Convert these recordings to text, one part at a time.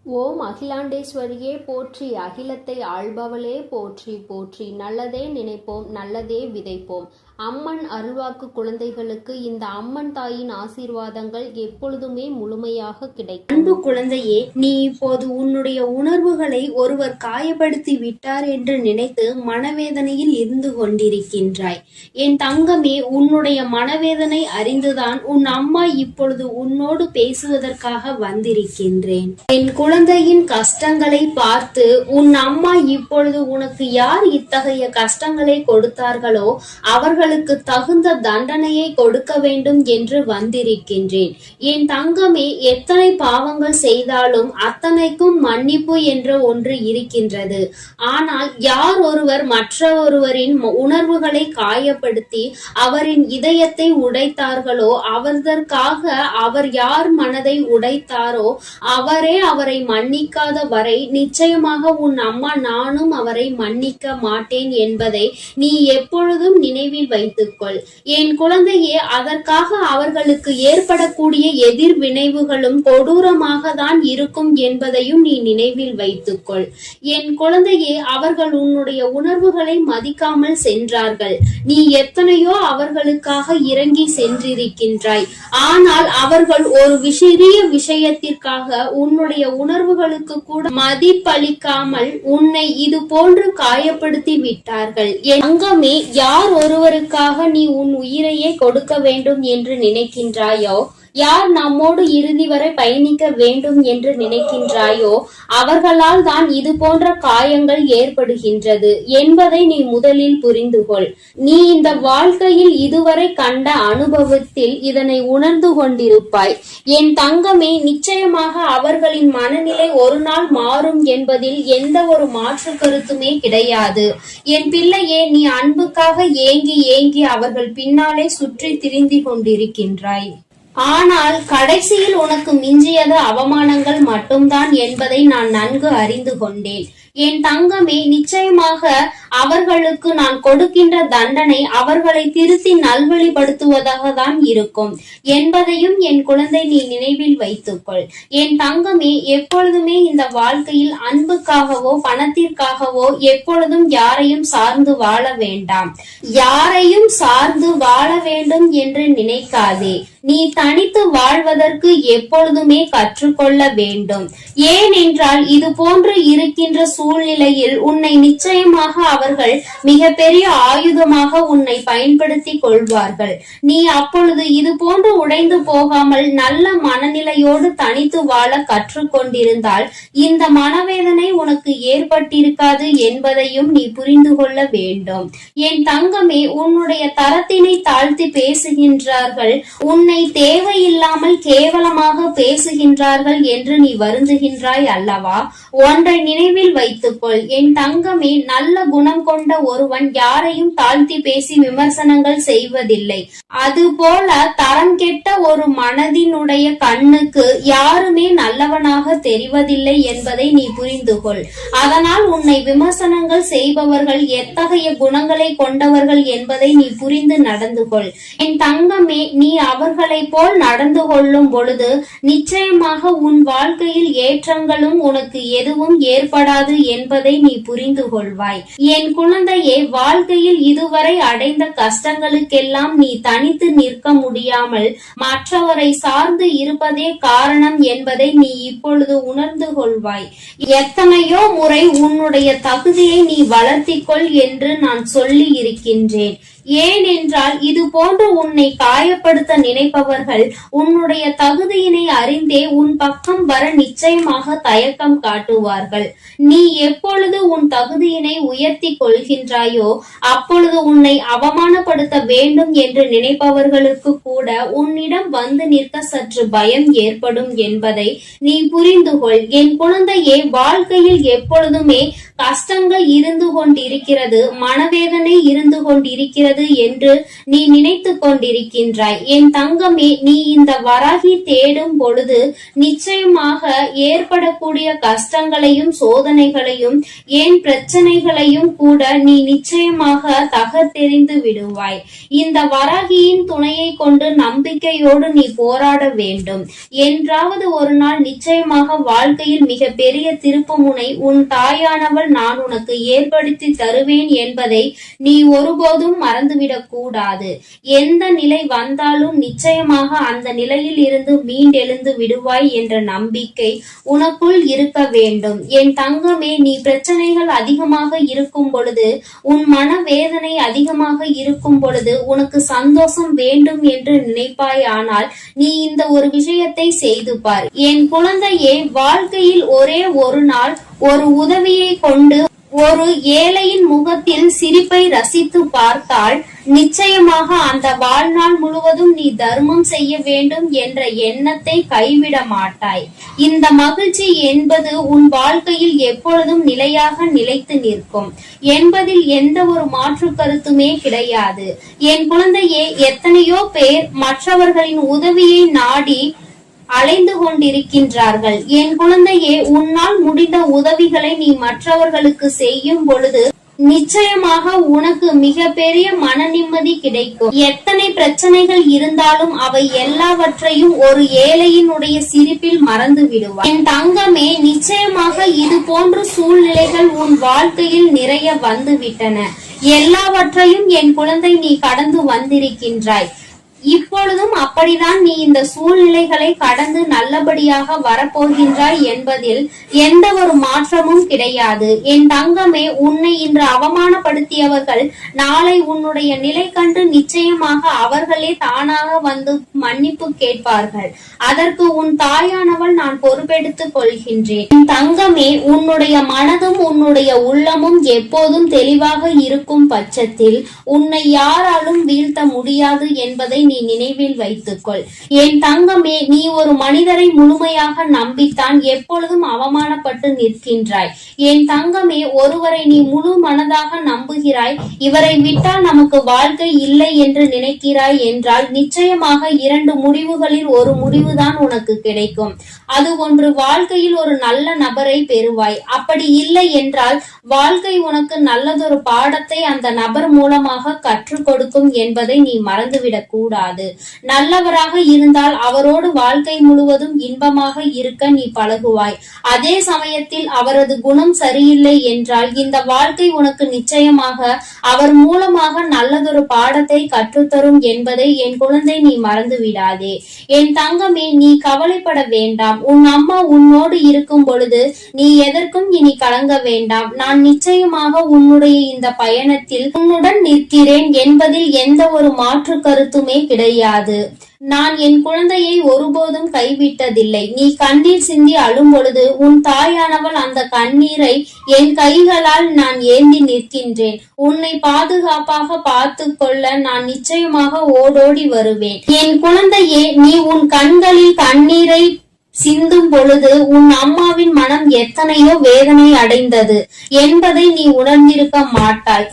ஓம் அகிலாண்டேஸ்வரியே போற்றி, அகிலத்தை ஆள்பவளே போற்றி போற்றி. நல்லதே நினைப்போம், நல்லதே விதைப்போம். அம்மன் அருள்வாக்கு குழந்தைகளுக்கு இந்த அம்மன் தாயின் ஆசீர்வாதங்கள் எப்பொழுதுமே முழுமையாக கிடைக்கும். அன்பு குழந்தையே, நீ இப்போது உன்னுடைய உணர்வுகளை ஒருவர் காயப்படுத்தி விட்டார் என்று நினைத்து மனவேதனையில் இருந்து கொண்டிருக்கின்றாய். என் தங்கமே, உன்னுடைய மனவேதனை அறிந்துதான் உன் அம்மா இப்பொழுது உன்னோடு பேசுவதற்காக வந்திருக்கின்றேன். என் குழந்தையின் கஷ்டங்களை பார்த்து உன் அம்மா இப்பொழுது உனக்கு யார் இத்தகைய கஷ்டங்களை கொடுத்தார்களோ அவர்களுக்கு தகுந்த தண்டனையை கொடுக்க வேண்டும் என்று வந்திருக்கின்றேன். என் தங்கமே, எத்தனை பாவங்கள் செய்தாலும் அத்தனைக்கும் மன்னிப்பு என்ற ஒன்று இருக்கின்றது. ஆனால் யார் ஒருவர் மற்றொருவரின் உணர்வுகளை காயப்படுத்தி அவரின் இதயத்தை உடைத்தார்களோ, அவர்தற்காக அவர் யார் மனதை உடைத்தாரோ அவரே அவரை மன்னிக்காத வரை நிச்சயமாக உன் அம்மா நானும் அவரை மன்னிக்க மாட்டேன் என்பதை நீ எப்பொழுதும் நினைவில் வைத்துக்கொள். என் குழந்தையே, அதற்காக அவர்களுக்கு ஏற்படக்கூடிய எதிர்வினைவுகளும் கொடூரமாக தான் இருக்கும் என்பதையும் நீ நினைவில் வைத்துக்கொள். என் குழந்தையே, அவர்கள் உன்னுடைய உணர்வுகளை மதிக்காமல் சென்றார்கள். நீ எத்தனையோ அவர்களுக்காக இறங்கி சென்றிருக்கின்றாய். ஆனால் அவர்கள் ஒரு சிறிய விஷயத்திற்காக உன்னுடைய உணர்வுகளுக்கு கூட மதிப்பளிக்காமல் உன்னை இது போன்று காயப்படுத்தி விட்டார்கள். என் தங்கமே, யார் ஒருவருக்காக நீ உன் உயிரையே கொடுக்க வேண்டும் என்று நினைக்கின்றாயோ, யார் நம்மோடு இறுதி வரை பயணிக்க வேண்டும் என்று நினைக்கின்றாயோ அவர்களால் தான் இது போன்ற காயங்கள் ஏற்படுகின்றது என்பதை நீ முதலில் புரிந்து கொள். நீ இந்த வாழ்க்கையில் இதுவரை கண்ட அனுபவத்தில் இதனை உணர்ந்து கொண்டிருப்பாய். என் தங்கமே, நிச்சயமாக அவர்களின் மனநிலை ஒரு நாள் மாறும் என்பதில் எந்த ஒரு மாற்று கருத்துமே கிடையாது. என் பிள்ளையே, நீ அன்புக்காக ஏங்கி ஏங்கி அவர்கள் பின்னாலே சுற்றி திரிந்து கொண்டிருக்கின்றாய். ஆனால் கடைசியில் உனக்கு மிஞ்சியது அவமானங்கள் மட்டும்தான் என்பதை நான் நன்கு அறிந்து கொண்டேன். என் தங்கமே, நிச்சயமாக அவர்களுக்கு நான் கொடுக்கின்ற தண்டனை அவர்களை திருத்தி நல்வழிப்படுத்துவதாக தான் இருக்கும் என்பதையும் என் குழந்தை நீ நினைவில் வைத்துக்கொள். என் தங்கமே, எப்பொழுதுமே இந்த வாழ்க்கையில் அன்புக்காகவோ பணத்திற்காகவோ எப்பொழுதும் யாரையும் சார்ந்து வாழ வேண்டாம். யாரையும் சார்ந்து வாழ வேண்டும் என்று நினைக்காதே. நீ தனித்து வாழ்வதற்கு எப்பொழுதுமே கற்றுக்கொள்ள வேண்டும். ஏனென்றால் இது போன்று இருக்கின்ற சூழ்நிலையில் உன்னை நிச்சயமாக அவர்கள் மிக பெரிய ஆயுதமாக உன்னை பயன்படுத்தி கொள்வார்கள். நீ அப்பொழுது இது போன்று உடைந்து போகாமல் நல்ல மனநிலையோடு தனித்து வாழ கற்றுக்கொண்டிருந்தால் இந்த மனவேதனை உனக்கு ஏற்பட்டிருக்காது என்பதையும் நீ புரிந்து கொள்ள வேண்டும். என் தங்கமே, உன்னுடைய தரத்தினை தாழ்த்தி பேசுகின்றார்கள், உன்னை தேவையில்லாமல் கேவலமாக பேசுகின்றார்கள் என்று நீ வருந்துகின்றாய் அல்லவா? ஒன்றை நினைவில் வைத்துக்கொள் என் தங்கமே, நல்ல குணம் கொண்ட ஒருவன் யாரையும் தாழ்த்தி பேசி விமர்சனங்கள் செய்வதில்லை. அதுபோல தரம் கெட்ட ஒரு மனதினுடைய கண்ணுக்கு யாருமே நல்லவனாக தெரிவதில்லை என்பதை நீ புரிந்து கொள். அதனால் உன்னை விமர்சனங்கள் செய்பவர்கள் எத்தகைய குணங்களை கொண்டவர்கள் என்பதை நீ புரிந்து நடந்து கொள். என் தங்கமே, நீ அவர்களை போல் நடந்து கொள்ளும் பொழுது நிச்சயமாக உன் வாழ்க்கையில் ஏற்றங்களும் உனக்கு எதுவும் ஏற்படாது என்பதை நீ புரிந்து கொள்வாய். என் குழந்தையே, வாழ்க்கையில் இதுவரை அடைந்த கஷ்டங்களுக்கெல்லாம் நீ தனித்து நிற்க முடியாமல் மற்றவரை சார்ந்து இருப்பதே காரணம் என்பதை நீ இப்பொழுது உணர்ந்து கொள்வாய். எத்தனையோ முறை உன்னுடைய தகுதியை நீ வளர்த்திக்கொள் என்று நான் சொல்லி இருக்கின்றேன். ஏனென்றால் இது போன்று உன்னை காயப்படுத்த நினைப்பவர்கள் உன்னுடைய தகுதியினை அறிந்தே உன் பக்கம் வர நிச்சயமாக தயக்கம் காட்டுவார்கள். நீ எப்பொழுது உன் தகுதியினை உயர்த்தி கொள்கின்றாயோ அப்பொழுது உன்னை அவமானப்படுத்த வேண்டும் என்று நினைப்பவர்களுக்கு கூட உன்னிடம் வந்து நிற்க சற்று பயம் ஏற்படும் என்பதை நீ புரிந்து கொள். என் குழந்தையே, வாழ்க்கையில் எப்பொழுதுமே கஷ்டங்கள் இருந்து கொண்டிருக்கிறது, மனவேதனை இருந்து கொண்டிருக்கிறது என்று நீ நினைத்து கொண்டிருக்கின்றாய். என் தங்கமே, நீ இந்த வராகி தேடும் பொழுது நிச்சயமாக ஏற்படக்கூடிய கஷ்டங்களையும் சோதனைகளையும் ஏன் பிரச்சனைகளையும் கூட நீ நிச்சயமாக தகர்த்தெறிந்து விடுவாய். இந்த வராகியின் துணையை கொண்டு நம்பிக்கையோடு நீ போராட வேண்டும். என்றாவது ஒரு நாள் நிச்சயமாக வாழ்க்கையில் மிக பெரிய திருப்புமுனை உன் தாயானவள் நான் உனக்கு ஏற்படுத்தி தருவேன் என்பதை நீ ஒருபோதும் மறந்துவிடக் கூடாது. எந்த நிலை வந்தாலும் நிச்சயமாக அந்த நிலையில் இருந்து மீண்டெழுந்து விடுவாய் என்ற நம்பிக்கை உனக்குள் இருக்க வேண்டும். என் தங்கமே, நீ பிரச்சனைகள் அதிகமாக இருக்கும் பொழுது, உன் மனவேதனை அதிகமாக இருக்கும் பொழுது உனக்கு சந்தோஷம் வேண்டும் என்று நினைப்பாய். ஆனால் நீ இந்த ஒரு விஷயத்தை செய்து பார். என் குழந்தையே, வாழ்க்கையில் ஒரே ஒரு நாள் ஒரு உதவியை கொண்டு ஒரு ஏழையின் முகத்தில் சிரிப்பை ரசித்து பார்த்தால் நிச்சயமாக அந்த வாழ்நாள் முழுவதும் நீ தர்மம் செய்ய வேண்டும் என்ற எண்ணத்தை கைவிட மாட்டாய். இந்த மகிழ்ச்சி என்பது உன் வாழ்க்கையில் எப்பொழுதும் நிலையாக நிலைத்து நிற்கும் என்பதில் எந்த ஒரு மாற்று கருத்துமே கிடையாது. என் குழந்தையே, எத்தனையோ பேர் மற்றவர்களின் உதவியை நாடி அலைந்து கொண்டிருக்கின்றார்கள். என் குழந்தையே, உன்னால் முடிந்த உதவிகளை நீ மற்றவர்களுக்கு செய்யும் பொழுது நிச்சயமாக உனக்கு மிக பெரிய மன நிம்மதி கிடைக்கும். எத்தனை பிரச்சனைகள் இருந்தாலும் அவை எல்லாவற்றையும் ஒரு ஏழையினுடைய சிரிப்பில் மறந்து விடுவார். என் தங்கமே, நிச்சயமாக இது போன்ற சூழ்நிலைகள் உன் வாழ்க்கையில் நிறைய வந்து விட்டன. எல்லாவற்றையும் என் குழந்தை நீ கடந்து வந்திருக்கின்றாய். இப்பொழுதும் அப்படிதான் நீ இந்த சூழ்நிலைகளை கடந்து நல்லபடியாக வரப்போகின்றாய் என்பதில் எந்த ஒரு மாற்றமும் கிடையாது. என் தங்கமே, உன்னை இன்று அவமானப்படுத்தியவர்கள் நாளை உன்னுடைய நிலை கண்டு நிச்சயமாக அவர்களே தானாக வந்து மன்னிப்பு கேட்பார்கள். அதற்கு உன் தாயானவள் நான் பொறுப்பெடுத்துக் கொள்கின்றேன். என் தங்கமே, உன்னுடைய மனதும் உன்னுடைய உள்ளமும் எப்போதும் தெளிவாக இருக்கும் பட்சத்தில் உன்னை யாராலும் வீழ்த்த முடியாது என்பதை நீ நினைவில் வைத்துக்கொள். என் தங்கமே, நீ ஒரு மனிதரை முழுமையாக நம்பித்தான் எப்பொழுதும் அவமானப்பட்டு நிற்கின்றாய். என் தங்கமே, ஒருவரை நீ முழு மனதாக நம்புகிறாய், இவரை விட்டால் நமக்கு வாழ்க்கை இல்லை என்று நினைக்கிறாய் என்றால் நிச்சயமாக இரண்டு முடிவுகளில் ஒரு முடிவுதான் உனக்கு கிடைக்கும். அது ஒன்று, வாழ்க்கையில் ஒரு நல்ல நபரை பெறுவாய். அப்படி இல்லை என்றால் வாழ்க்கை உனக்கு நல்லதொரு பாடத்தை அந்த நபர் மூலமாக கற்றுக் கொடுக்கும் என்பதை நீ மறந்துவிடக் கூடாது. நல்லவராக இருந்தால் அவரோடு வாழ்க்கை முழுவதும் இன்பமாக இருக்க நீ பழகுவாய். அதே சமயத்தில் அவரது குணம் சரியில்லை என்றால் இந்த வாழ்க்கை உனக்கு நிச்சயமாக அவர் மூலமாக நல்லதொரு பாடத்தை கற்றுத்தரும் என்பதை என் குழந்தை நீ மறந்து விடாதே. என் தங்கமே, நீ கவலைப்பட வேண்டாம். உன் அம்மா உன்னோடு இருக்கும் பொழுது நீ எதற்கும் இனி கலங்க வேண்டாம். நான் நிச்சயமாக உன்னுடைய இந்த பயணத்தில் உன்னுடன் நிற்கிறேன் என்பதில் எந்த ஒரு மாற்று கருத்துமே கிடையாது. நான் என் குழந்தையை ஒருபோதும் கைவிட்டதில்லை. நீ கண்ணீர் சிந்தி அழும் பொழுது உன் தாயானவள் அந்த கண்ணீரை என் கைகளால் நான் ஏந்தி நிற்கின்றேன். உன்னை பாதுகாப்பாக பார்த்து கொள்ள நான் நிச்சயமாக ஓடோடி வருவேன். என் குழந்தையே, நீ உன் கண்களில் கண்ணீரை சிந்தும் பொழுது உன் அம்மாவின் மனம் எத்தனையோ வேதனை அடைந்தது என்பதை நீ உணர்ந்திருக்க மாட்டாய்.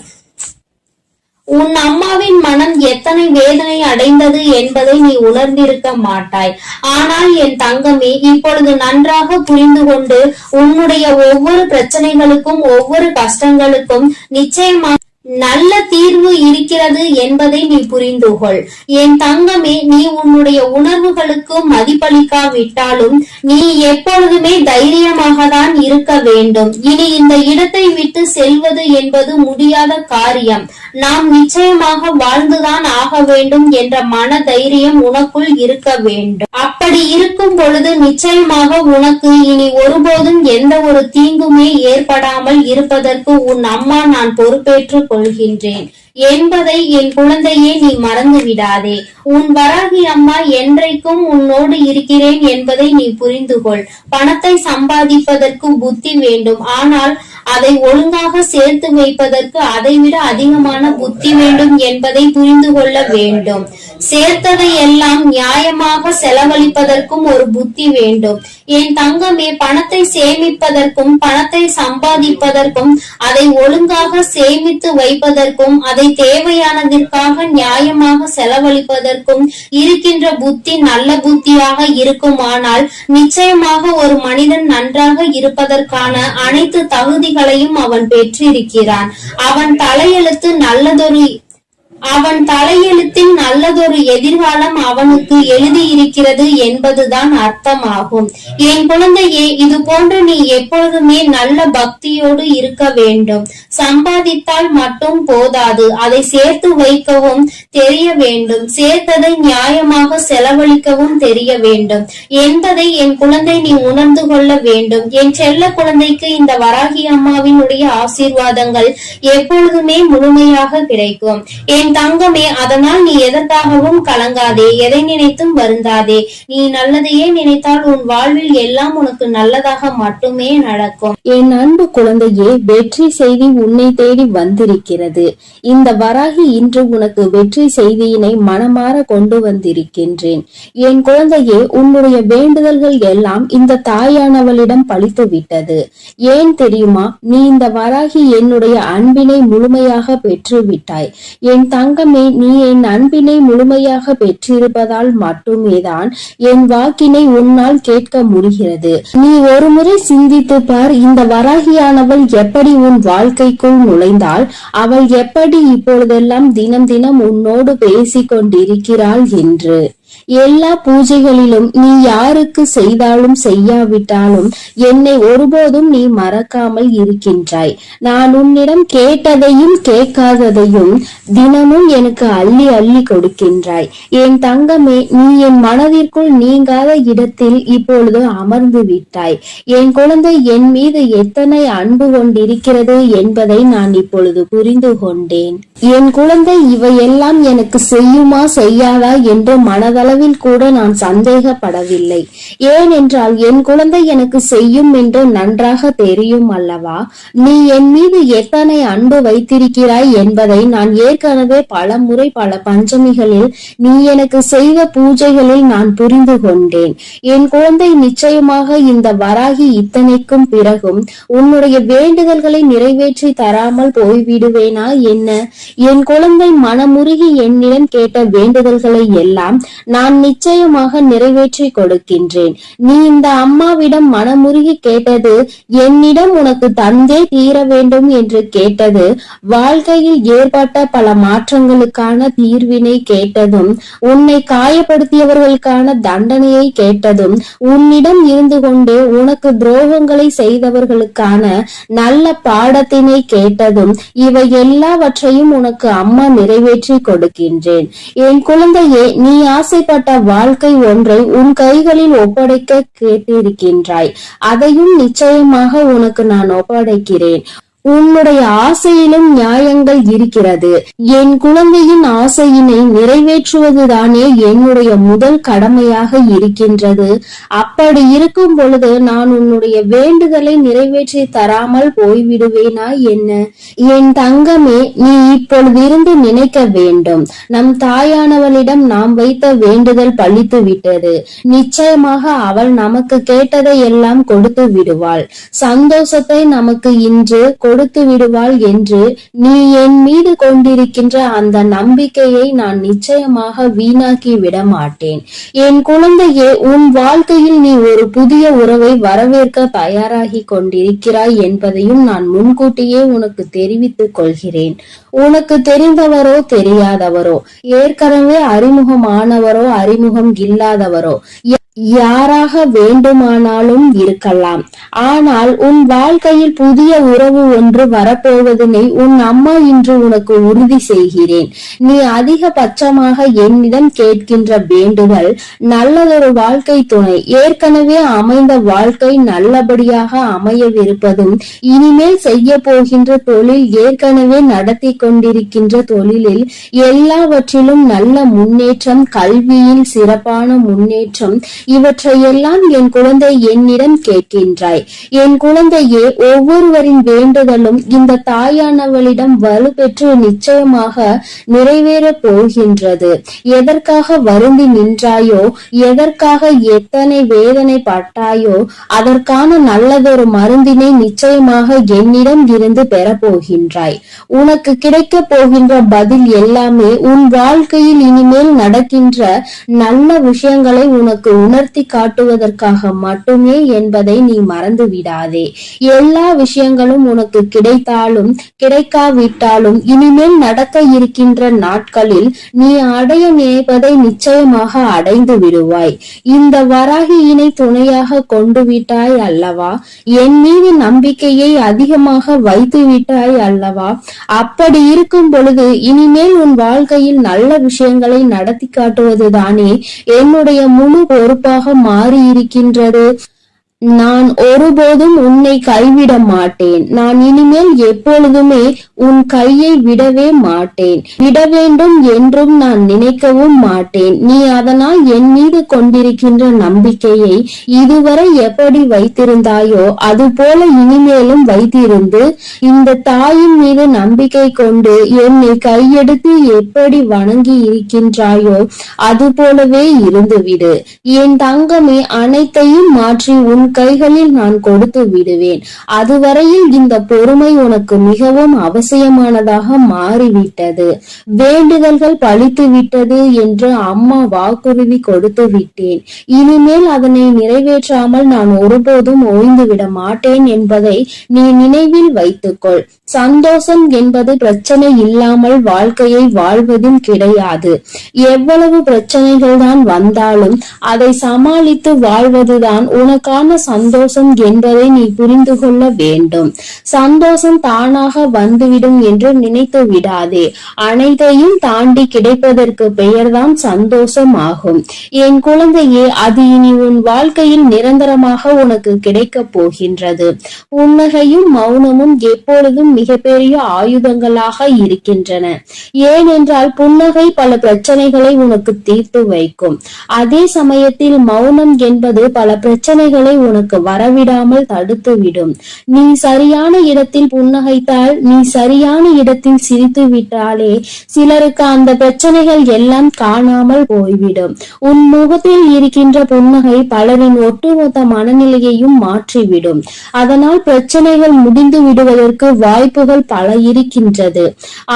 உன் அம்மாவின் மனம் எத்தனை வேதனை அடைந்தது என்பதை நீ உணர்ந்திருக்க மாட்டாய். ஆனால் என் தங்கமே, இப்பொழுது நன்றாக புரிந்து கொண்டு உன்னுடைய ஒவ்வொரு பிரச்சனைகளுக்கும் ஒவ்வொரு கஷ்டங்களுக்கும் நிச்சயமாக நல்ல தீர்வு இருக்கிறது என்பதை நீ புரிந்து கொள். என் தங்கமே, நீ உன்னுடைய உணர்வுகளுக்கு மதிப்பளிக்காவிட்டாலும் நீ எப்பொழுதுமே தைரியமாக தான் இருக்க வேண்டும். இனி இந்த இடத்தை விட்டு செல்வது என்பது முடியாத காரியம். நாம் நிச்சயமாக வாழ்ந்துதான் ஆக வேண்டும் என்ற மன தைரியம் உனக்குள் இருக்க வேண்டும். அப்படி இருக்கும் பொழுது நிச்சயமாக உனக்கு இனி ஒருபோதும் எந்த ஒரு தீங்குமே ஏற்படாமல் இருப்பதற்கு உன் அம்மா நான் பொறுப்பேற்றுக் கொள்கின்றேன் என்பதை என் குழந்தையே நீ மறந்து விடாதே. உன் வராகி அம்மா என்றைக்கும் உன்னோடு இருக்கிறேன் என்பதை நீ புரிந்து கொள். பணத்தை சம்பாதிப்பதற்கு புத்தி வேண்டும், ஆனால் அதை ஒழுங்காக சேர்த்து வைப்பதற்கு அதைவிட அதிகமான புத்தி வேண்டும் என்பதை புரிந்து கொள்ள வேண்டும். சேர்த்ததை எல்லாம் நியாயமாக செலவழிப்பதற்கும் ஒரு புத்தி வேண்டும். என் தங்கமே, பணத்தை சேமிப்பதற்கும் பணத்தை சம்பாதிப்பதற்கும் அதை ஒழுங்காக சேமித்து வைப்பதற்கும் அதை தேவையானதற்காக நியாயமாக செலவழிப்பதற்கும் இருக்கின்ற புத்தி நல்ல புத்தியாக இருக்குமானால் நிச்சயமாக ஒரு மனிதன் நன்றாக இருப்பதற்கான அனைத்து தகுதிகளையும் அவன் பெற்றிருக்கிறான். அவன் தலையெழுத்தின் நல்லதொரு எதிர்காலம் அவனுக்கு எழுதியிருக்கிறது என்பதுதான் அர்த்தமாகும். என் குழந்தையே, இது போன்று நீ எப்பொழுதுமே நல்ல பக்தியோடு இருக்க வேண்டும். சம்பாதித்தால் மட்டும் போதாது, அதை சேர்த்து வைக்கவும் தெரிய வேண்டும். சேர்த்ததை நியாயமாக செலவழிக்கவும் தெரிய வேண்டும் என்பதை என் குழந்தை நீ உணர்ந்து கொள்ள வேண்டும். என் செல்ல குழந்தைக்கு இந்த வராகி அம்மாவினுடைய ஆசீர்வாதங்கள் எப்பொழுதுமே முழுமையாக கிடைக்கும். என் தங்கமே, அதனால் நீ எதற்காகவும் கலங்காதே, எதை நினைத்தும் வருந்தாதே. நீ நல்லதையே நினைத்தால் உன் வாழ்வில் எல்லாம் உனக்கு நல்லதாக மட்டுமே நடக்கும். என் அன்பு குழந்தையே, வெற்றி செய்தி உன்னை தேடி வந்திருக்கிறது. இந்த வராகி இன்று உனக்கு வெற்றி செய்தியினை மனமாற கொண்டு வந்திருக்கின்றேன். என் குழந்தையே, உன்னுடைய வேண்டுதல்கள் எல்லாம் இந்த தாயானவளிடம் பலித்து விட்டது. ஏன் தெரியுமா? நீ இந்த வராகி என்னுடைய அன்பினை முழுமையாக பெற்று விட்டாய். என் தங்கமே, நீ என் அன்பினை முழுமையாக பெற்றிருப்பதால் மட்டுமேதான் என் வாக்கினை உன்னால் கேட்க முடிகிறது. நீ ஒரு முறை சிந்தித்து பார், இந்த வராகியானவள் எப்படி உன் வாழ்க்கைக்குள் நுழைந்தாள், அவள் எப்படி இப்பொழுதெல்லாம் தினம் தினம் உன்னோடு பேசிக் கொண்டிருக்கிறாள் என்று. எல்லா பூஜைகளிலும் நீ யாருக்கு செய்தாலும் செய்யாவிட்டாலும் என்னை ஒருபோதும் நீ மறக்காமல் இருக்கின்றாய். நான் உன்னிடம் கேட்டதையும் கேட்காததையும் தினமும் எனக்கு அள்ளி அள்ளி கொடுக்கின்றாய். என் தங்கமே, நீ என் மனதிற்குள் நீங்காத இடத்தில் இப்பொழுது அமர்ந்து விட்டாய். என் குழந்தை என் மீது எத்தனை அன்பு கொண்டிருக்கிறது என்பதை நான் இப்பொழுது புரிந்து கொண்டேன். என் குழந்தை இவையெல்லாம் எனக்கு செய்யுமா செய்யாதா என்று மனதளவில் கூட நான் சந்தேகப்படவில்லை. ஏனென்றால் என் குழந்தை எனக்கு செய்யும் என்று நன்றாக தெரியும் அல்லவா? நீ என் மீது எத்தனை அன்பு வைத்திருக்கிறாய் என்பதை நான் ஏற்கனவே பல முறை பல பஞ்சமிகளில் நீ எனக்கு செய்த பூஜைகளில் நான் புரிந்து கொண்டேன். என் குழந்தை, நிச்சயமாக இந்த வராகி இத்தனைக்கும் பிறகும் உன்னுடைய வேண்டுதல்களை நிறைவேற்றி தராமல் போய்விடுவேனா என்ன? என் குழந்தை, மனமுருகி என்னிடம் கேட்ட வேண்டுதல்களை எல்லாம் நான் நிச்சயமாக நிறைவேற்றி கொடுக்கின்றேன். நீ இந்த அம்மாவிடம் மனமுருகி கேட்டது, என்னிடம் உனக்கு தந்தே தீர வேண்டும் என்று கேட்டது, வாழ்க்கையில் ஏற்பட்ட பல மாற்றங்களுக்கான தீர்வினை கேட்டதும், உன்னை காயப்படுத்தியவர்களுக்கான தண்டனையை கேட்டதும், உன்னிடம் இருந்து கொண்டே உனக்கு துரோகங்களை செய்தவர்களுக்கான நல்ல பாடத்தினை கேட்டதும், இவை எல்லாவற்றையும் உனக்கு அம்மா நிறைவேற்றி கொடுக்கின்றேன். என் குழந்தையே, நீ ஆசைப்பட்ட வாழ்க்கை ஒன்றை உன் கைகளில் ஒப்படைக்க கேட்டிருக்கின்றாய். அதையும் நிச்சயமாக உனக்கு நான் ஒப்படைக்கிறேன். உன்னுடைய ஆசையிலும் நியாயங்கள் இருக்கிறது. என் குழந்தையின் ஆசையினை நிறைவேற்றுவதுதானே என்னுடைய முதல் கடமையாக இருக்கின்றது. அப்படி இருக்கும் பொழுது நான் உன்னுடைய வேண்டுதலை நிறைவேற்றி தராமல் போய்விடுவேனா என்ன? என் தங்கமே, நீ இப்பொழுதிருந்து நினைக்க வேண்டும், நம் தாயானவளிடம் நாம் வைத்த வேண்டுதல் பலித்து விட்டது. நிச்சயமாக அவள் நமக்கு கேட்டதை எல்லாம் கொடுத்து விடுவாள். சந்தோஷத்தை நமக்கு இன்று கொடுத்து விடுவாள் என்று நீ என் மீது கொண்டிருக்கின்ற அந்த நம்பிக்கையை நான் நிச்சயமாக வீணாக்கி விட மாட்டேன். என் குழந்தையே, உன் வாழ்க்கையில் நீ ஒரு புதிய உறவை வரவேற்க தயாராகி கொண்டிருக்கிறாய் என்பதையும் நான் முன்கூட்டியே உனக்கு தெரிவித்துக் கொள்கிறேன். உனக்கு தெரிந்தவரோ தெரியாதவரோ, ஏற்கனவே அறிமுகமானவரோ அறிமுகம் இல்லாதவரோ, யாராக வேண்டுமானாலும் இருக்கலாம். ஆனால் உன் வாழ்க்கையில் புதிய உறவு ஒன்று வரப்போவதனை உன் அம்மா இன்று உனக்கு உறுதி செய்கிறேன். நீ அதிகபட்சமாக என்னிடம் கேட்கின்ற வேண்டுதல் நல்லதொரு வாழ்க்கை துணை, ஏற்கனவே அமைந்த வாழ்க்கை நல்லபடியாக அமையவிருப்பதும், இனிமேல் செய்ய போகின்ற தொழில், ஏற்கனவே நடத்தி கொண்டிருக்கின்ற தொழிலில் எல்லாவற்றிலும் நல்ல முன்னேற்றம், கல்வியில் சிறப்பான முன்னேற்றம், இவற்றையெல்லாம் என் குழந்தை என்னிடம் கேட்கின்றாய். என் குழந்தையே, ஒவ்வொருவரின் வேண்டுதலும் இந்த தாயானவளிடம் வலுப்பெற்று நிச்சயமாக நிறைவேறப் போகின்றது. எதற்காக வருந்தி நின்றாயோ, எதற்காக எத்தனை வேதனை பட்டாயோ, அதற்கான நல்லதொரு மருந்தினை நிச்சயமாக என்னிடம் இருந்து பெறப்போகின்றாய். உனக்கு கிடைக்க போகின்ற பதில் எல்லாமே உன் வாழ்க்கையில் இனிமேல் நடக்கின்ற நல்ல விஷயங்களை உனக்கு உணர்த்தி காட்டுவதற்காக மட்டுமே என்பதை நீ மறந்து விடாதே. எல்லா விஷயங்களும் உனக்கு கிடைத்தாலும் கிடைக்காவிட்டாலும் இனிமேல் நடக்க இருக்கின்ற நாட்களில் நீ அடைய நினைப்பதை நிச்சயமாக அடைந்து விடுவாய். இந்த வராகியினை துணையாக கொண்டு விட்டாய் அல்லவா? என் மீது நம்பிக்கையை அதிகமாக வைத்து விட்டாய் அல்லவா? அப்படி இருக்கும் பொழுது இனிமேல் உன் வாழ்க்கையில் நல்ல விஷயங்களை நடத்தி காட்டுவதுதானே என்னுடைய முழு பொறுப்பாக மாறி இருக்கின்றது. நான் ஒருபோதும் உன்னை கைவிட மாட்டேன். நான் இனிமேல் எப்பொழுதுமே உன் கையை விடவே மாட்டேன். விட வேண்டும் என்றும் நான் நினைக்கவும் மாட்டேன். நீ அதனால் என் மீது கொண்டிருக்கின்ற நம்பிக்கையை இதுவரை எப்படி வைத்திருந்தாயோ அதுபோல இனிமேலும் வைத்திருந்து இந்த தாயின் மீது நம்பிக்கை கொண்டு என்னை கையெடுத்து எப்படி வணங்கி இருக்கின்றாயோ அது போலவே இருந்துவிடு. என் தங்கமே, அனைத்தையும் மாற்றி உன் கைகளில் நான் கொடுத்து விடுவேன். அதுவரையில் இந்த பொறுமை உனக்கு மிகவும் அவசியமானதாக மாறிவிட்டது. வேண்டுதல்கள் பலித்து விட்டது என்று அம்மா வாக்குறுதி கொடுத்து விட்டேன். இனிமேல் அதனை நிறைவேற்றாமல் நான் ஒருபோதும் ஓய்ந்து விட மாட்டேன் என்பதை நீ நினைவில் வைத்துக்கொள். சந்தோஷம் என்பது பிரச்சனை இல்லாமல் வாழ்க்கையை வாழ்வதும் கிடையாது. எவ்வளவு பிரச்சனைகள் தான் வந்தாலும் அதை சமாளித்து வாழ்வதுதான் உனக்கான சந்தோஷம் என்பதை நீ புரிந்து கொள்ள வேண்டும். சந்தோஷம் தானாக வந்துவிடும் என்று நினைத்து விடாதே. அனைத்தையும் தாண்டி கிடைப்பதற்கு பெயர்தான் சந்தோஷம் ஆகும். என் குழந்தையே, அது இனி உன் வாழ்க்கையில் நிரந்தரமாக உனக்கு கிடைக்க போகின்றது. புன்னகையும் மௌனமும் எப்பொழுதும் மிகப்பெரிய ஆயுதங்களாக இருக்கின்றன. ஏனென்றால் புன்னகை பல பிரச்சனைகளை உனக்கு தீர்த்து வைக்கும். அதே சமயத்தில் மௌனம் என்பது பல பிரச்சனைகளை உனக்கு வரவிடாமல் தடுத்துவிடும். நீ சரியான இடத்தில் புன்னகைத்தால், நீ சரியான இடத்தில் சிரித்து விட்டாலே சிலருக்கு அந்த பிரச்சனைகள் எல்லாம் காணாமல் போய்விடும். உன் முகத்தில் இருக்கின்ற புன்னகை பலரின் ஒட்டுமொத்த மனநிலையையும் மாற்றிவிடும். அதனால் பிரச்சனைகள் முடிந்து விடுவதற்கு வாய்ப்புகள் பல இருக்கின்றது.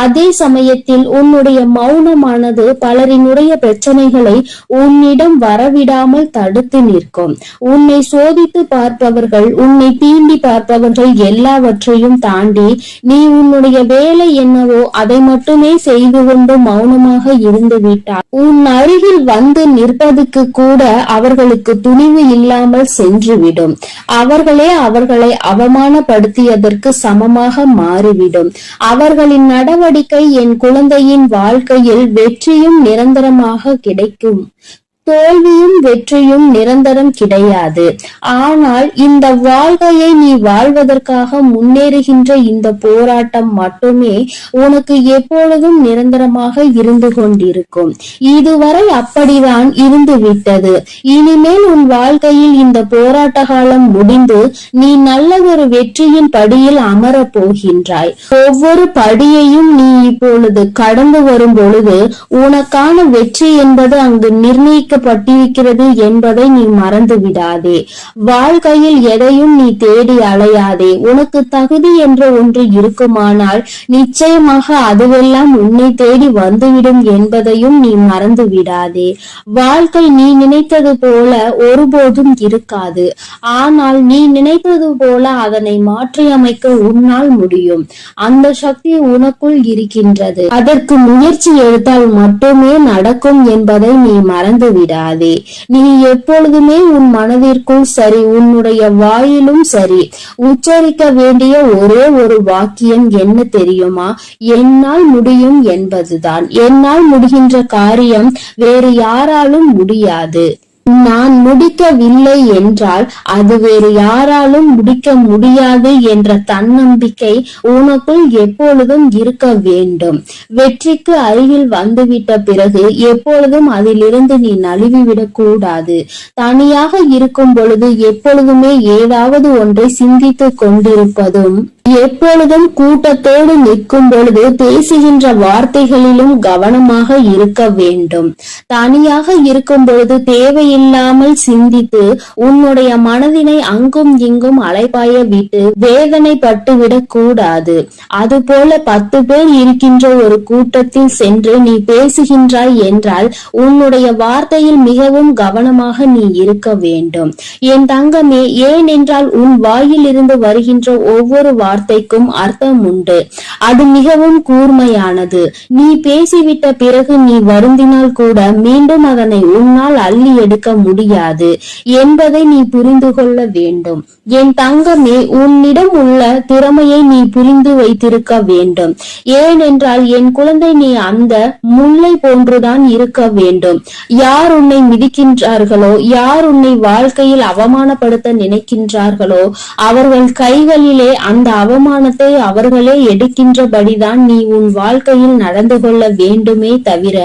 அதே சமயத்தில் உன்னுடைய மௌனமானது பலரினுடைய பிரச்சனைகளை உன்னிடம் வரவிடாமல் தடுத்து நிற்கும். உன்னை சோதித்து பார்ப்பவர்கள், உன்னை தீண்டி பார்ப்பவர்கள் எல்லாவற்றையும் தாண்டி நீ உன்னுடைய வேலை என்னவோ அதை மட்டுமே செய்து கொண்டு மௌனமாக இருந்து விட்டார் உன் அருகில் வந்து நிற்பதுக்கு கூட அவர்களுக்கு துணிவு இல்லாமல் சென்றுவிடும். அவர்களே அவர்களை அவமானப்படுத்தியதற்கு சமமாக மாறிவிடும். அவர்களின் நடவடிக்கை என் குழந்தையின் வாழ்க்கையில் வெற்றியும் நிரந்தரமாக கிடைக்கும். தோல்வியும் வெற்றியும் நிரந்தரம் கிடையாது. ஆனால் இந்த வாழ்க்கையை நீ வாழ்வதற்காக முன்னேறுகின்ற இந்த போராட்டம் மட்டுமே உனக்கு எப்பொழுதும் நிரந்தரமாக இருந்து கொண்டிருக்கும். இதுவரை அப்படிதான் இருந்து விட்டது. இனிமேல் உன் வாழ்க்கையில் இந்த போராட்ட காலம் முடிந்து நீ நல்லதொரு வெற்றியின் படியில் அமரப் போகின்றாய். ஒவ்வொரு படியையும் நீ இப்பொழுது கடந்து வரும் பொழுது உனக்கான வெற்றி என்பது அங்கு நிர்ணயிக்க பட்டிருக்கிறது என்பதை நீ மறந்து விடாதே. வாழ்க்கையில் எதையும் நீ தேடி அலையாதே. உனக்கு தகுதி என்ற ஒன்று இருக்குமானால் நிச்சயமாக அதுவெல்லாம் உன்னை தேடி வந்துவிடும் என்பதையும் நீ மறந்து விடாதே. வாழ்க்கை நீ நினைத்தது போல ஒருபோதும் இருக்காது. ஆனால் நீ நினைத்தது போல அதனை மாற்றி அமைக்க உன்னால் முடியும். அந்த சக்தி உனக்குள் இருக்கின்றது. அதற்கு முயற்சி எடுத்தால் மட்டுமே நடக்கும் என்பதை நீ மறந்து விடாதே. நீ எப்பொழுதுமே உன் மனதிற்குள் சரி, உன்னுடைய வாயிலும் சரி, உச்சரிக்க வேண்டிய ஒரே ஒரு வாக்கியம் என்ன தெரியுமா? என்னால் முடியும் என்பதுதான். என்னால் முடிகின்ற காரியம் வேறு யாராலும் முடியாது. நான் முடிக்கவில்லை என்றால் அது வேறு யாராலும் முடிக்க முடியாது என்ற தன்னம்பிக்கை உனக்குள் எப்பொழுதும் இருக்க வேண்டும். வெற்றிக்கு அருகில் வந்துவிட்ட பிறகு எப்பொழுதும் அதிலிருந்து நீ நழுவிவிடக் கூடாது. தனியாக இருக்கும் பொழுது எப்பொழுதுமே ஏதாவது ஒன்றை சிந்தித்துக் கொண்டிருப்பதும், எப்பொழுதும் கூட்டத்தோடு நிற்கும் பொழுது பேசுகின்ற வார்த்தைகளிலும் கவனமாக இருக்க வேண்டும். தனியாக இருக்கும் பொழுது தேவையில்லாமல் சிந்தித்து உன்னுடைய மனதினை அங்கும் இங்கும் அலைபாய விட்டு வேதனைப்பட்டு விடக் கூடாது. அதுபோல 10 பேர் இருக்கின்ற ஒரு கூட்டத்தில் சென்று நீ பேசுகின்றாய் என்றால் உன்னுடைய வார்த்தையில் மிகவும் கவனமாக நீ இருக்க வேண்டும். என் தங்கமே, ஏனென்றால் உன் வாயில் இருந்து வருகின்ற ஒவ்வொரு வார்த்தைக்கும் அர்த்தம் உண்டு. அது மிகவும் கூர்மையானது. நீ பேசிவிட்ட பிறகு நீ வருந்தினால் கூட மீண்டும் அதனை உன்னால் அள்ளி எடுக்க முடியாது என்பதை நீ புரிந்து கொள்ள வேண்டும். என் தங்கமே, உன்னிடம் உள்ள திறமையை நீ புரிந்து வைத்திருக்க வேண்டும். ஏனென்றால் என் குழந்தை, நீ அந்த முல்லை போன்றுதான் இருக்க வேண்டும். யார் உன்னை மிதிக்கின்றார்களோ, யார் உன்னை வாழ்க்கையில் அவமானப்படுத்த நினைக்கின்றார்களோ அவர்கள் கைகளிலே அந்த அவமானத்தை அவர்களே எடுக்கின்றபடிதான் நீ உன் வாழ்க்கையில் நடந்து கொள்ள வேண்டுமே தவிர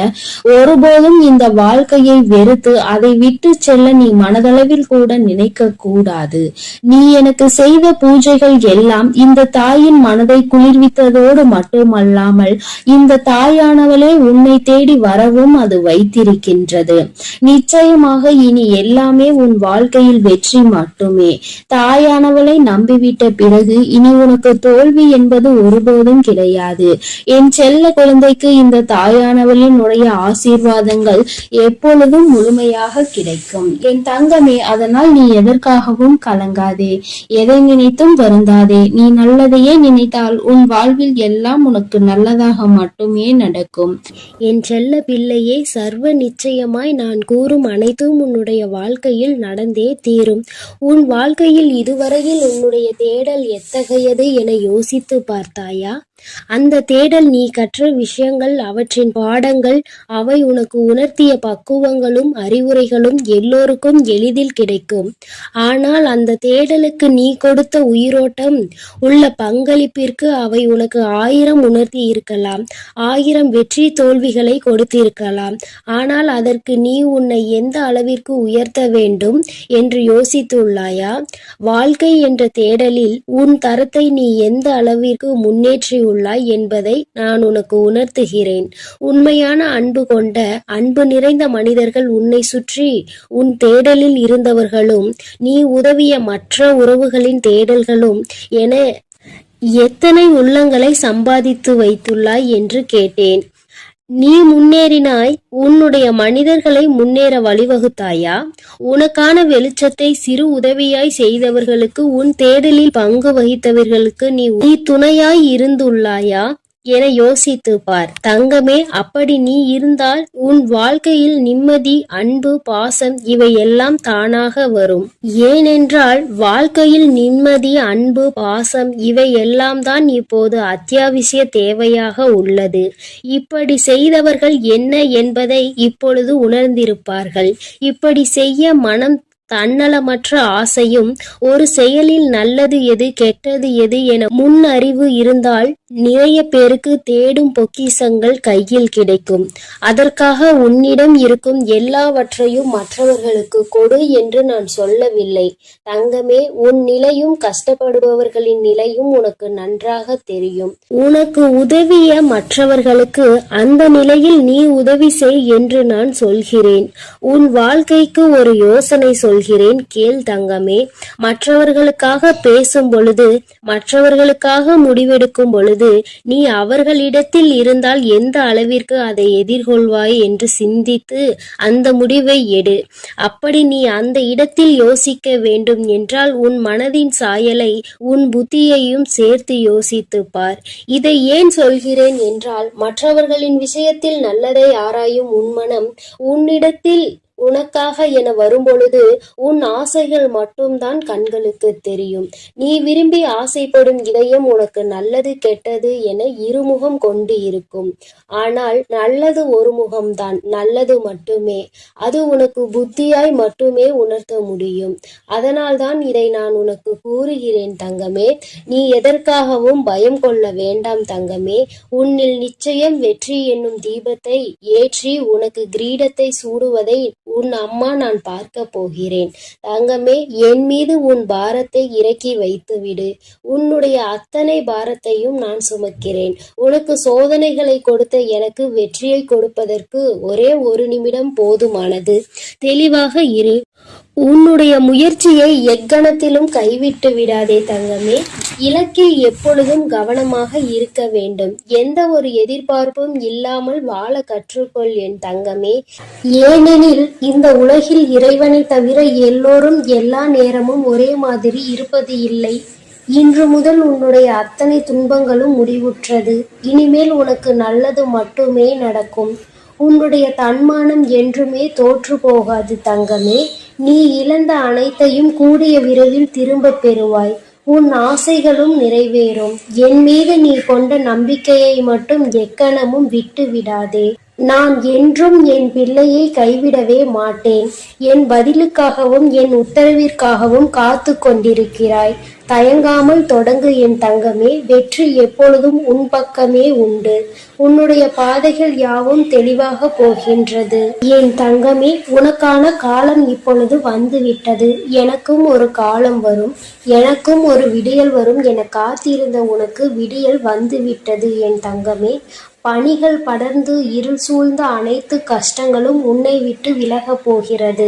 ஒருபோதும் இந்த வாழ்க்கையை வெறுத்து அதை விட்டு செல்ல நீ மனதளவில் கூட நினைக்க கூடாது. நீ எனக்கு செய்த பூஜைகள் எல்லாம் இந்த தாயின் மனதை குளிர்வித்ததோடு மட்டுமல்லாமல் இந்த தாயானவளே உன்னை தேடி வரவும் அது வைத்திருக்கின்றது. நிச்சயமாக இனி எல்லாமே உன் வாழ்க்கையில் வெற்றி மட்டுமே. தாயானவளை நம்பிவிட்ட பிறகு இனி உனக்கு தோல்வி என்பது ஒருபோதும் கிடையாது. என் செல்ல குழந்தைக்கு இந்த தாயானவளினுடைய ஆசீர்வாதங்கள் எப்பொழுதும் முழுமையாக கிடைக்கும். என் தங்கமே, அதனால் நீ எதற்காகவும் கலங்காதே, எதை நினைத்தும் வருந்தாதே. நீ நல்லதையே நினைத்தால் உன் வாழ்வில் எல்லாம் உனக்கு நல்லதாக மட்டுமே நடக்கும். என் செல்ல பிள்ளையே, சர்வ நிச்சயமாய் நான் கூறும் அனைத்தும் உன்னுடைய வாழ்க்கையில் நடந்தே தீரும். உன் வாழ்க்கையில் இதுவரையில் உன்னுடைய தேடல் எத்தகையது என யோசித்து பார்த்தாயா? அந்த தேடல் நீ கற்ற விஷயங்கள், அவற்றின் பாடங்கள், அவை உனக்கு உணர்த்திய பக்குவங்களும் அறிவுரைகளும் எல்லோருக்கும் எளிதில் கிடைக்கும். ஆனால் அந்த தேடலுக்கு நீ கொடுத்த உயிரோட்டம் உள்ள பங்களிப்பிற்கு அவை உனக்கு 1000 உணர்த்தி இருக்கலாம், 1000 வெற்றி தோல்விகளை கொடுத்திருக்கலாம். ஆனால் அதற்கு நீ உன்னை எந்த அளவிற்கு உயர்த்த வேண்டும் என்று யோசித்துள்ளாயா? வாழ்க்கை என்ற தேடலில் உன் தரத்தை நீ எந்த அளவிற்கு முன்னேற்றி உள்ளாய் என்பதை நான் உனக்கு உணர்த்துகிறேன். உண்மையான அன்பு கொண்ட, அன்பு நிறைந்த மனிதர்கள் உன்னை சுற்றி உன் தேடலில் இருந்தவர்களும் நீ உதவிய மற்ற உறவுகளின் தேடல்களும் என எத்தனை உள்ளங்களை சம்பாதித்து வைத்துள்ளாய் என்று கேட்டேன். நீ முன்னேறினாய். உன்னுடைய மனிதர்களை முன்னேற வழிவகுத்தாயா? உனக்கான வெளிச்சத்தை சிறு உதவியாய் செய்தவர்களுக்கு, உன் தேடலில் பங்கு வகித்தவர்களுக்கு நீ துணையாய் இருந்துள்ளாயா என யோசித்து பார். தங்கமே, அப்படி நீ இருந்தால் உன் வாழ்க்கையில் நிம்மதி, அன்பு, பாசம் இவை எல்லாம் தானாக வரும். ஏனென்றால் வாழ்க்கையில் நிம்மதி, அன்பு, பாசம் இவை எல்லாம் தான் இப்போது அத்தியாவசிய தேவையாக உள்ளது. இப்படி செய்தவர்கள் என்ன என்பதை இப்பொழுது உணர்ந்திருப்பார்கள். இப்படி செய்ய மனம் தன்னலமற்ற ஆசையும், ஒரு செயலில் நல்லது எது கெட்டது எது என முன் அறிவு இருந்தால் நிறைய பேருக்கு தேடும் பொக்கிஷங்கள் கையில் கிடைக்கும். அதற்காக உன்னிடம் இருக்கும் எல்லாவற்றையும் மற்றவர்களுக்கு கொடு என்று நான் சொல்லவில்லை. தங்கமே, உன் நிலையும் கஷ்டப்படுபவர்களின் நிலையும் உனக்கு நன்றாக தெரியும். உனக்கு உதவிய மற்றவர்களுக்கு அந்த நிலையில் நீ உதவி செய் என்று நான் சொல்கிறேன். உன் வாழ்க்கைக்கு ஒரு யோசனை சொல்கிறேன், கேள் தங்கமே. மற்றவர்களுக்காக பேசும் பொழுது, மற்றவர்களுக்காக முடிவெடுக்கும் பொழுது நீ அவர்களிடத்தில் இருந்தால் எந்த அளவிற்கு அதை எதிர்கொள்வாய் என்று சிந்தித்து அந்த முடிவை எடு. அப்படி நீ அந்த இடத்தில் யோசிக்க வேண்டும் என்றால் உன் மனதின் சாயலை, உன் புத்தியையும் சேர்த்து யோசித்து பார். இதை ஏன் சொல்கிறேன் என்றால், மற்றவர்களின் விஷயத்தில் நல்லதை ஆராயும் உன் மனம் உன்னிடத்தில் உனக்காக என வரும்பொழுது உன் ஆசைகள் மட்டும்தான் கண்களுக்கு தெரியும். நீ விரும்பி ஆசைப்படும் இதயம் உனக்கு நல்லது கெட்டது என இருமுகம் கொண்டு இருக்கும். ஆனால் நல்லது ஒரு முகம்தான், நல்லது மட்டுமே. அது உனக்கு புத்தியாய் மட்டுமே உணர்த்த முடியும். அதனால்தான் இதை நான் உனக்கு கூறுகிறேன் தங்கமே. நீ எதற்காகவும் பயம் கொள்ள வேண்டாம் தங்கமே. உன்னில் நிச்சயம் வெற்றி என்னும் தீபத்தை ஏற்றி உனக்கு கிரீடத்தை சூடுவதை உன் அம்மா நான் பார்க்க போகிறேன். தங்கமே, என் மீது உன் பாரத்தை இறக்கி வைத்துவிடு. உன்னுடைய அத்தனை பாரத்தையும் நான் சுமக்கிறேன். உனக்கு சோதனைகளை கொடுத்த எனக்கு வெற்றியை கொடுப்பதற்கு ஒரே ஒரு நிமிடம் போதுமானது. தெளிவாக இரு. உன்னுடைய முயற்சியை எக்கணத்திலும் கைவிட்டு விடாதே தங்கமே. இலக்கில் எப்பொழுதும் கவனமாக இருக்க வேண்டும். எந்த ஒரு எதிர்பார்ப்பும் இல்லாமல் வாழ கற்றுக்கொள் என் தங்கமே. ஏனெனில் இந்த உலகில் இறைவனை தவிர எல்லோரும் எல்லா நேரமும் ஒரே மாதிரி இருப்பது இல்லை. இன்று முதல் உன்னுடைய அத்தனை துன்பங்களும் முடிவுற்றது. இனிமேல் உனக்கு நல்லது மட்டுமே நடக்கும். உன்னுடைய தன்மானம் என்றுமே தோற்று போகாது தங்கமே. நீ இழந்த அனைத்தையும் கூடிய விரைவில் திரும்ப பெறுவாய். உன் ஆசைகளும் நிறைவேறும். என் மீது நீ கொண்ட நம்பிக்கையை மட்டும் எக்கணமும் விட்டு விடாதே. நான் என்றும் என் பிள்ளையை கைவிடவே மாட்டேன். என் பதிலுக்காகவும் என் உத்தரவிற்காகவும் காத்து கொண்டிருக்கிறாய். தயங்காமல் தொடங்கு என் தங்கமே. வெற்றி எப்பொழுதும் உன் பக்கமே உண்டு. உன்னுடைய பாதைகள் யாவும் தெளிவாக போகின்றது என் தங்கமே. உனக்கான காலம் இப்பொழுது வந்துவிட்டது. எனக்கும் ஒரு காலம் வரும், எனக்கும் ஒரு விடியல் வரும் என காத்திருந்த உனக்கு விடியல் வந்துவிட்டது என் தங்கமே. பனிகள் படர்ந்து இருள் சூழ்ந்த அனைத்து கஷ்டங்களும் உன்னை விட்டு விலகப் போகிறது.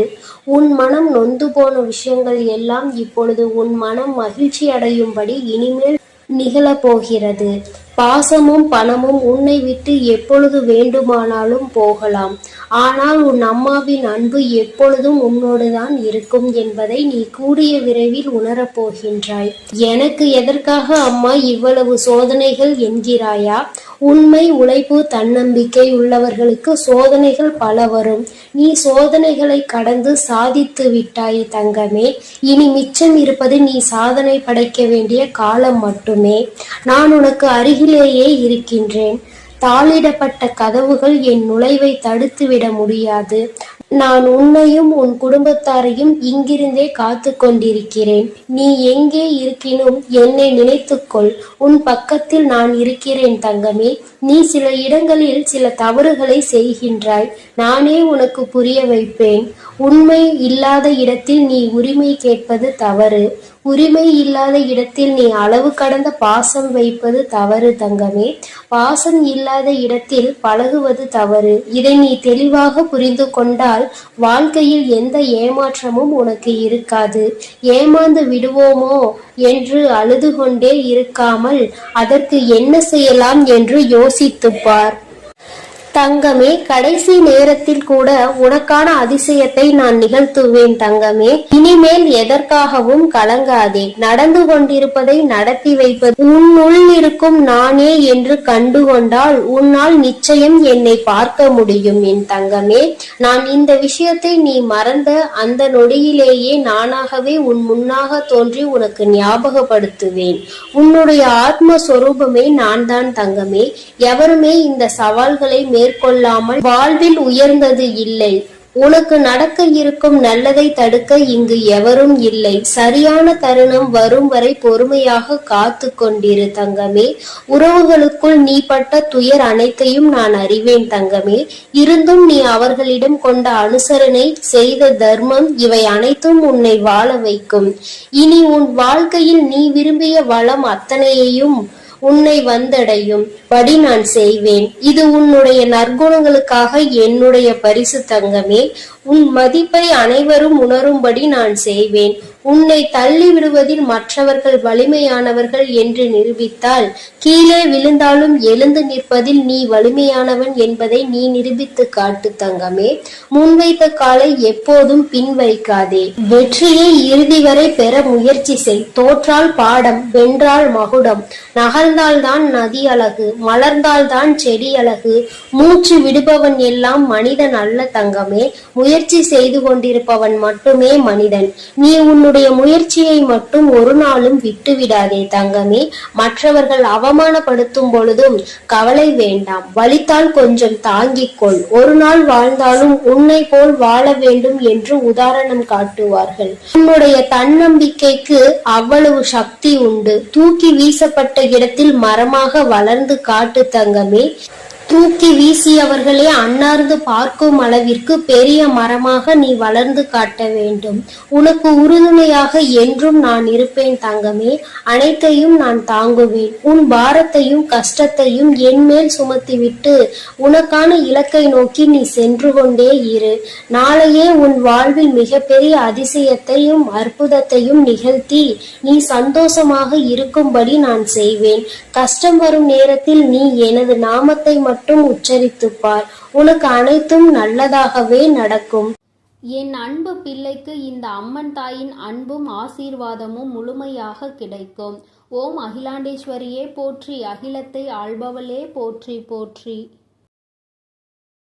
உன் மனம் நொந்து போன விஷயங்கள் எல்லாம் இப்பொழுது உன் மனம் மகிழ்ச்சி அடையும்படி இனிமேல் நிகழப்போகிறது. பாசமும் பணமும் உன்னை விட்டு எப்பொழுது வேண்டுமானாலும் போகலாம். ஆனால் உன் அம்மாவின் அன்பு எப்பொழுதும் உன்னோடுதான் இருக்கும் என்பதை நீ கூடிய விரைவில் உணரப்போகின்றாய். எனக்கு எதற்காக அம்மா இவ்வளவு சோதனைகள் என்கிறாயா? உண்மை, உழைப்பு, தன்னம்பிக்கை உள்ளவர்களுக்கு சோதனைகள் பல வரும். நீ சோதனைகளை கடந்து சாதித்து விட்டாய் தங்கமே. இனி மிச்சம் இருப்பது நீ சாதனை படைக்க வேண்டிய காலம் மட்டுமே. நான் உனக்கு அருகிலேயே இருக்கின்றேன். தாளிடப்பட்ட கதவுகள் என் நுழைவை தடுத்துவிட முடியாது. நான் உன்னையும் உன் குடும்பத்தாரையும் இங்கிருந்தே காத்து கொண்டிருக்கிறேன். நீ எங்கே இருக்கினும் என்னை நினைத்துக்கொள். உன் பக்கத்தில் நான் இருக்கிறேன் தங்கமே. நீ சில இடங்களில் சில தவறுகளை செய்கின்றாய். நானே உனக்கு புரிய வைப்பேன். உண்மை இல்லாத இடத்தில் நீ உரிமை கேட்பது தவறு. உரிமை இல்லாத இடத்தில் நீ அளவு கடந்த பாசம் வைப்பது தவறு தங்கமே. பாசம் இல்லாத இடத்தில் பழகுவது தவறு. இதை நீ தெளிவாக புரிந்து கொண்டால் வாழ்க்கையில் எந்த ஏமாற்றமும் உனக்கு இருக்காது. ஏமாந்து விடுவோமோ என்று அழுது கொண்டே இருக்காமல் அதற்கு என்ன செய்யலாம் என்று யோசித்துப் பார் தங்கமே. கடைசி நேரத்தில் கூட உனக்கான அதிசயத்தை நான் நிகழ்த்துவேன் தங்கமே. இனிமேல் எதற்காகவும் கலங்காதே. நடந்து கொண்டிருப்பதை நடத்தி வைப்பது உன்னுள் இருக்கும் நானே என்று கண்டுகொண்டால் உன்னால் நிச்சயம் என்னை பார்க்க முடியும் என் தங்கமே. நான் இந்த விஷயத்தை நீ மறந்த அந்த நொடியிலேயே நானாகவே உன் முன்னாக தோன்றி உனக்கு ஞாபகப்படுத்துவேன். உன்னுடைய ஆத்மஸ்வரூபமே நான் தான் தங்கமே. எவருமே இந்த சவால்களை மேற்கொள்ளாமல் வாழ்வில் உயர்ந்தது இல்லை. உனக்கு நடக்க இருக்கும் நல்லதை தடுக்க இங்கு எவரும் இல்லை. சரியான தருணம் வரும் வரை பொறுமையாக காத்து கொண்டிரு தங்கமே. உறவுகளுக்குள் நீ பட்ட துயர் அனைத்தையும் நான் அறிவேன் தங்கமே. இருந்தும் நீ அவர்களிடம் கொண்ட அனுசரணை, செய்த தர்மம், இவை அனைத்தும் உன்னை வாழ வைக்கும். இனி உன் வாழ்க்கையில் நீ விரும்பிய வளம் அத்தனையையும் உன்னை வந்தடையும் படி நான் செய்வேன். இது உன்னுடைய நற்குணங்களுக்காக என்னுடைய பரிசு தங்கமே. உன் மதிப்பை அனைவரும் உணரும்படி நான் செய்வேன். உன்னை தள்ளி விடுவதில் மற்றவர்கள் வலிமையானவர்கள் என்று நிரூபித்தால், கீழே விழுந்தாலும் எழுந்து நிற்பதில் நீ வலிமையானவன் என்பதை நீ நிரூபித்து காட்டு தங்கமே. முன்வைத்த காலை எப்போதும் பின் வைக்காதே. வெற்றியை இறுதி வரை பெற முயற்சி செய். தோற்றால் பாடம், வென்றால் மகுடம். நகர்ந்தால்தான் நதி அழகு, மலர்ந்தால்தான் செடி அழகு. மூச்சு விடுபவன் எல்லாம் மனிதன் அல்ல தங்கமே. முயற்சி செய்து கொண்டிருப்பவன் மட்டுமே மனிதன். நீ உன்னுடைய முயற்சியை மட்டும் ஒரு நாளும் விட்டுவிடாதே தங்கமே. மற்றவர்கள் அவமானப்படுத்தும் பொழுதும் கவலை வேண்டாம். வலித்தால் கொஞ்சம் தாங்கிக்கொள். ஒரு நாள் வாழ்ந்தாலும் உன்னை போல் வாழ வேண்டும் என்று உதாரணம் காட்டுவார்கள். உன்னுடைய தன்னம்பிக்கைக்கு அவ்வளவு சக்தி உண்டு. தூக்கி வீசப்பட்ட இடத்தில் மரமாக வளர்ந்து காட்டு தங்கமே. தூக்கி வீசியவர்களே அன்னார்ந்து பார்க்கும் அளவிற்கு பெரிய மரமாக நீ வளர்ந்து காட்ட வேண்டும். உனக்கு உறுதுணையாக என்றும் நான் இருப்பேன் தங்கமே. அனைத்தையும் நான் தாங்குவேன். உன் பாரத்தையும் கஷ்டத்தையும் என் மேல் சுமத்திவிட்டு உனக்கான இலக்கை நோக்கி நீ சென்று கொண்டே இரு. நாளையே உன் வாழ்வில் மிகப்பெரிய அதிசயத்தையும் அற்புதத்தையும் நிகழ்த்தி நீ சந்தோஷமாக இருக்கும்படி நான் செய்வேன். கஷ்டம் வரும் நேரத்தில் நீ எனது நாமத்தை மட்டும் உச்சரித்துப் பார். உனக்கு அனைத்தும் நல்லதாகவே நடக்கும். என் அன்பு பிள்ளைக்கு இந்த அம்மன் தாயின் அன்பும் ஆசீர்வாதமும் முழுமையாக கிடைக்கும். ஓம் அகிலாண்டேஸ்வரியே போற்றி, அகிலத்தை ஆள்பவளே போற்றி போற்றி.